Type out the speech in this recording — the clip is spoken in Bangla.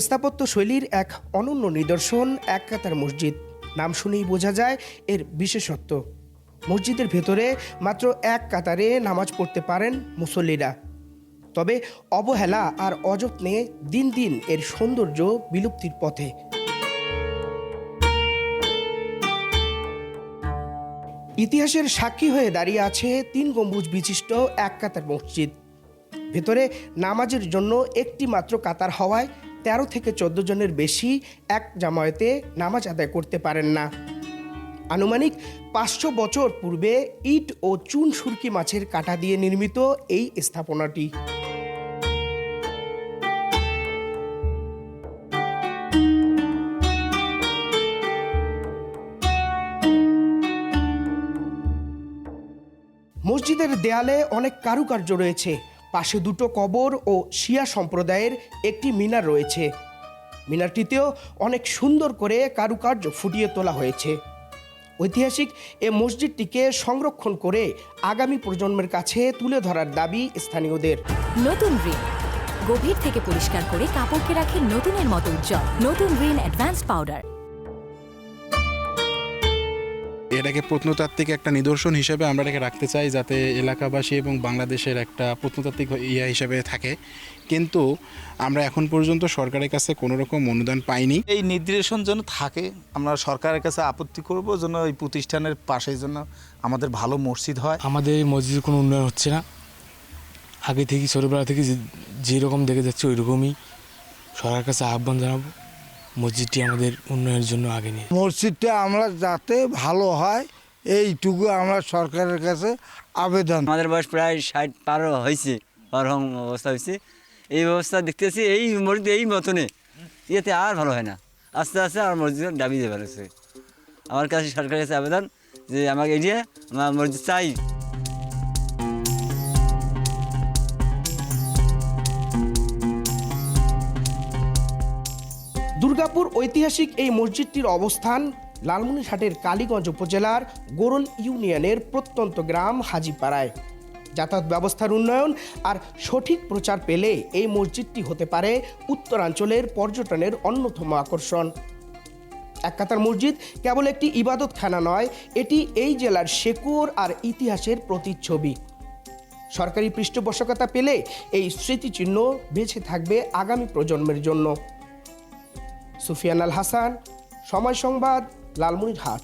স্থাপত্য শৈলীর এক অনন্য নিদর্শন এক কাতার মসজিদ। নাম শুনেই বোঝা যায় এর বিশেষত্ব। মসজিদের ভেতরে মাত্র এক কাতারে নামাজ পড়তে পারেন মুসল্লিরা। তবে অবহেলা আর অযত্নে দিন দিন এর সৌন্দর্য বিলুপ্তির পথে। ইতিহাসের সাক্ষী হয়ে দাঁড়িয়ে আছে 3 গম্বুজ বিশিষ্ট এক কাতার মসজিদ। ভেতরে নামাজের জন্য একটি মাত্র কাতার হওয়ায় 13 থেকে 14 জনের বেশি এক জামায়াতে নামাজ আদায় করতে পারেন না। আনুমানিক 500 বছর পূর্বে ইট ও চুন সুরকি মাছের কাঁটা দিয়ে নির্মিত এই স্থাপনাটি। মসজিদের দেয়ালে অনেক কারুকার্য রয়েছে। পাশে 2টো কবর ও শিয়া সম্প্রদায়ের একটি মিনার রয়েছে। মিনারটিতেও অনেক সুন্দর করে কারুকার্য ফুটিয়ে তোলা হয়েছে। ঐতিহাসিক এ মসজিদটিকে সংরক্ষণ করে আগামী প্রজন্মের কাছে তুলে ধরার দাবি স্থানীয়দের। নতুন রিন গভীর থেকে পরিষ্কার করে কাপড়কে রাখে নতুনের মতো উজ্জ্বল। নতুন রিন অ্যাডভান্সড পাউডার। এটাকে প্রত্নতাত্ত্বিক একটা নিদর্শন হিসেবে আমরা এটাকে রাখতে চাই, যাতে এলাকাবাসী এবং বাংলাদেশের একটা প্রত্নতাত্ত্বিক হিসেবে থাকে। কিন্তু আমরা এখন পর্যন্ত সরকারের কাছে কোনো রকম অনুদান পাইনি। এই নির্দেশন যেন থাকে, আমরা সরকারের কাছে আপত্তি করব যেন এই প্রতিষ্ঠানের পাশে যেন আমাদের ভালো মসজিদ হয়। আমাদের এই মসজিদের কোনো উন্নয়ন হচ্ছে না। আগে থেকে ছোটোবেলা থেকে যেরকম দেখে যাচ্ছে ওই রকমই। সরকারের কাছে আহ্বান জানাবো মসজিদটি আমাদের উন্নয়নের জন্য আগে নিয়ে। মসজিদটা আমরা যাতে ভালো হয় এইটুকু আমরা সরকারের কাছে আবেদন। আমাদের বয়স প্রায় 60 পার হয়েছে, পারহম অবস্থা হয়েছে। এই ব্যবস্থা দেখতেছি এই মসজিদ এই মতনে ইয়েতে আর ভালো হয় না। আস্তে আস্তে আমার মসজিদের দাবি দিয়ে পারছে। আমার কাছে সরকারের কাছে আবেদন যে আমাকে এই নিয়ে আমার মসজিদ চাই। দুর্গাপুর ঐতিহাসিক এই মসজিদটির অবস্থান লালমনিরহাটের কালীগঞ্জ উপজেলার গোরল ইউনিয়নের প্রত্যন্ত গ্রাম হাজিপাড়ায়। যাতায়াত ব্যবস্থার উন্নয়ন আর সঠিক প্রচার পেলে এই মসজিদটি হতে পারে উত্তরাঞ্চলের পর্যটনের অন্যতম আকর্ষণ। এক কাতার মসজিদ কেবল একটি ইবাদতখানা নয়, এটি এই জেলার শেকড় আর ইতিহাসের প্রতিচ্ছবি। সরকারি পৃষ্ঠপোষকতা পেলে এই স্মৃতিচিহ্ন বেঁচে থাকবে আগামী প্রজন্মের জন্য। সুফিয়ান আল হাসান, সময় সংবাদ, লালমনিরহাট।